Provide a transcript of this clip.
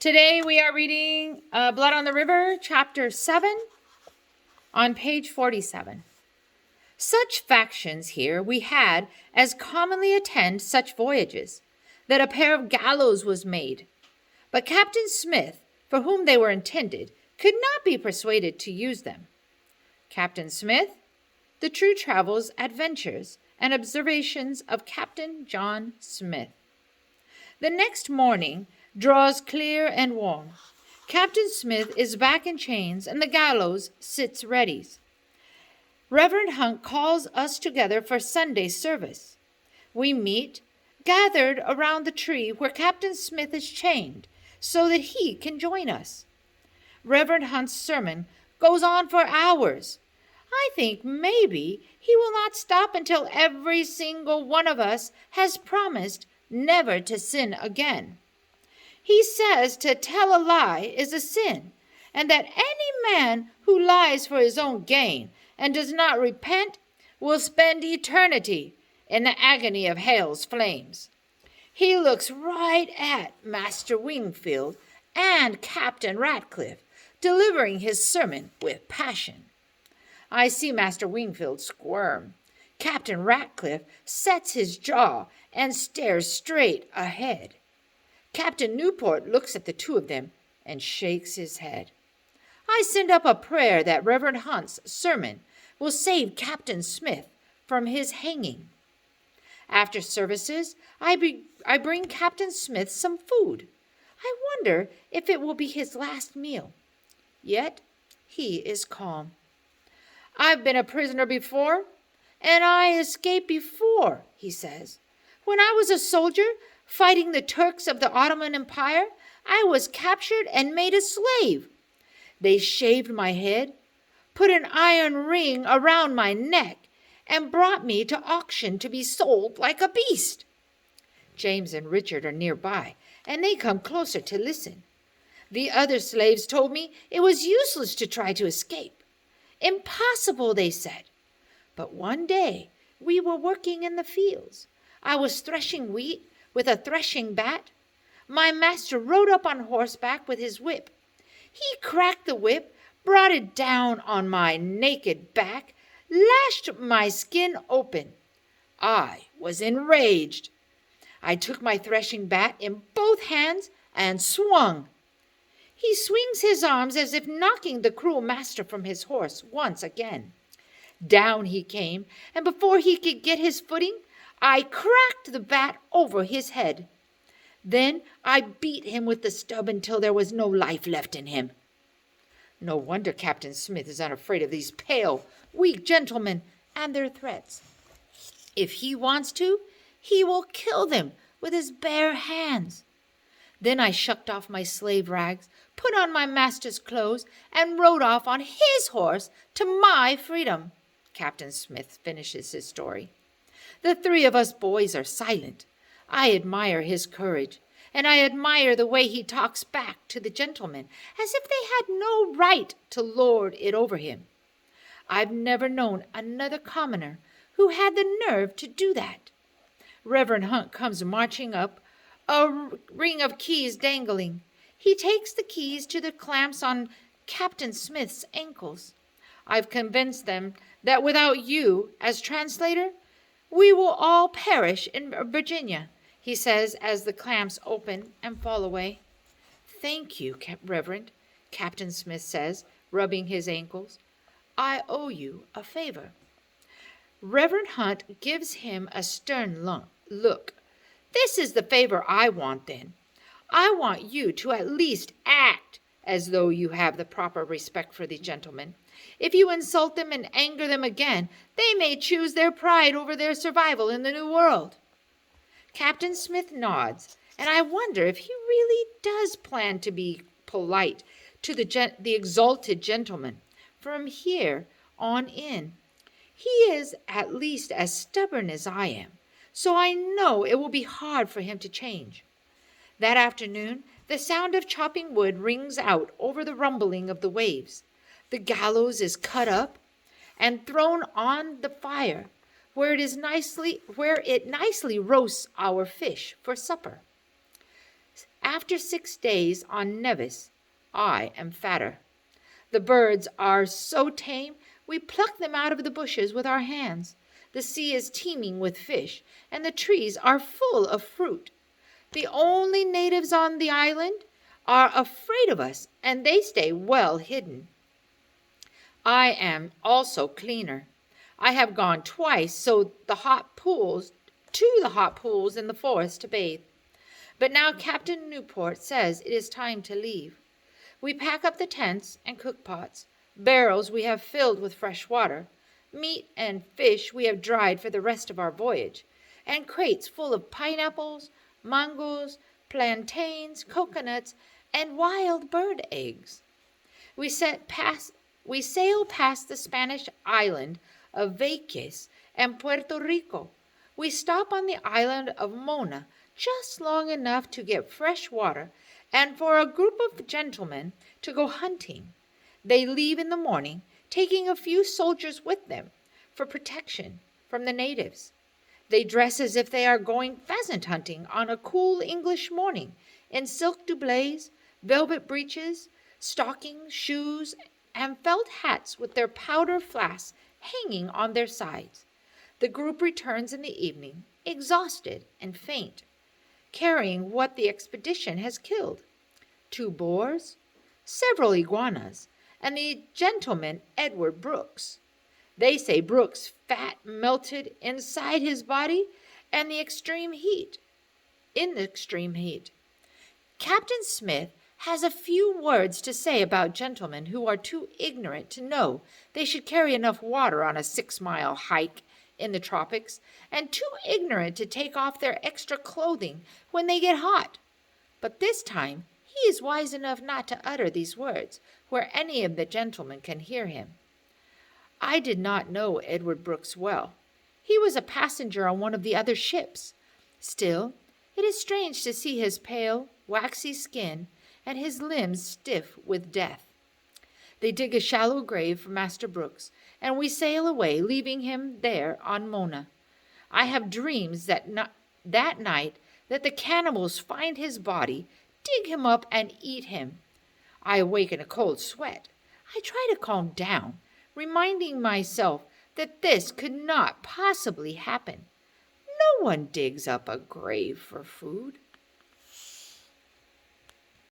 Today we are reading Blood on the River, chapter 7, on page 47. Such factions here we had as commonly attend such voyages, that a pair of gallows was made. But Captain Smith, for whom they were intended, could not be persuaded to use them. Captain Smith, The True Travels, Adventures, and Observations of Captain John Smith. The next morning draws clear and warm. Captain Smith is back in chains, and the gallows sits ready. Reverend Hunt calls us together for Sunday service. We meet, gathered around the tree where Captain Smith is chained, so that he can join us. Reverend Hunt's sermon goes on for hours. I think maybe he will not stop until every single one of us has promised never to sin again. He says to tell a lie is a sin, and that any man who lies for his own gain and does not repent will spend eternity in the agony of hell's flames. He looks right at Master Wingfield and Captain Ratcliffe, delivering his sermon with passion. I see Master Wingfield squirm. Captain Ratcliffe sets his jaw and stares straight ahead. Captain Newport looks at the two of them and shakes his head. I send up a prayer that Reverend Hunt's sermon will save Captain Smith from his hanging. After services, I bring Captain Smith some food. I wonder if it will be his last meal. Yet he is calm. I've been a prisoner before, and I escaped before, he says. When I was a soldier fighting the Turks of the Ottoman Empire, I was captured and made a slave. They shaved my head, put an iron ring around my neck, and brought me to auction to be sold like a beast. James and Richard are nearby, and they come closer to listen. The other slaves told me it was useless to try to escape. Impossible, they said. But one day we were working in the fields. I was threshing wheat with a threshing bat. My master rode up on horseback with his whip. He cracked the whip, brought it down on my naked back, lashed my skin open. I was enraged. I took my threshing bat in both hands and swung. He swings his arms as if knocking the cruel master from his horse once again. Down he came, and before he could get his footing, I cracked the bat over his head. Then I beat him with the stub until there was no life left in him. No wonder Captain Smith is unafraid of these pale, weak gentlemen and their threats. If he wants to, he will kill them with his bare hands. Then I shucked off my slave rags, put on my master's clothes, and rode off on his horse to my freedom. Captain Smith finishes his story. The three of us boys are silent. I admire his courage, and I admire the way he talks back to the gentlemen, as if they had no right to lord it over him. I've never known another commoner who had the nerve to do that. Reverend Hunt comes marching up, a ring of keys dangling. He takes the keys to the clamps on Captain Smith's ankles. I've convinced them that without you as translator, we will all perish in Virginia, he says as the clamps open and fall away. Thank you, Reverend, Captain Smith says, rubbing his ankles. I owe you a favor. Reverend Hunt gives him a stern look. This is the favor I want, then. I want you to at least act as though you have the proper respect for the gentlemen. If you insult them and anger them again, they may choose their pride over their survival in the New World. Captain Smith nods, and I wonder if he really does plan to be polite to the exalted gentleman from here on in. He is at least as stubborn as I am, so I know it will be hard for him to change. That afternoon, the sound of chopping wood rings out over the rumbling of the waves. The gallows is cut up and thrown on the fire, where it nicely roasts our fish for supper. After 6 days on Nevis, I am fatter. The birds are so tame, we pluck them out of the bushes with our hands. The sea is teeming with fish, and the trees are full of fruit. The only natives on the island are afraid of us, and they stay well hidden. I am also cleaner. I have gone twice to the hot pools in the forest to bathe. But now Captain Newport says it is time to leave. We pack up the tents and cook pots. Barrels we have filled with fresh water. Meat and fish we have dried for the rest of our voyage. And crates full of pineapples, mangoes, plantains, coconuts, and wild bird eggs. We sail past the Spanish island of Vieques and Puerto Rico. We stop on the island of Mona just long enough to get fresh water and for a group of gentlemen to go hunting. They leave in the morning, taking a few soldiers with them for protection from the natives. They dress as if they are going pheasant hunting on a cool English morning in silk doublets, velvet breeches, stockings, shoes, and felt hats with their powder flasks hanging on their sides. The group returns in the evening, exhausted and faint, carrying what the expedition has killed: 2 boars, several iguanas, and the gentleman Edward Brooks. They say Brooks' fat melted inside his body in the extreme heat. Captain Smith has a few words to say about gentlemen who are too ignorant to know they should carry enough water on a 6-mile hike in the tropics, and too ignorant to take off their extra clothing when they get hot. But this time he is wise enough not to utter these words where any of the gentlemen can hear him. I did not know Edward Brooks well. He was a passenger on one of the other ships. Still, it is strange to see his pale, waxy skin and his limbs stiff with death. They dig a shallow grave for Master Brooks, and we sail away, leaving him there on Mona. I have dreams that night that the cannibals find his body, dig him up, and eat him. I awake in a cold sweat. I try to calm down, reminding myself that this could not possibly happen. No one digs up a grave for food.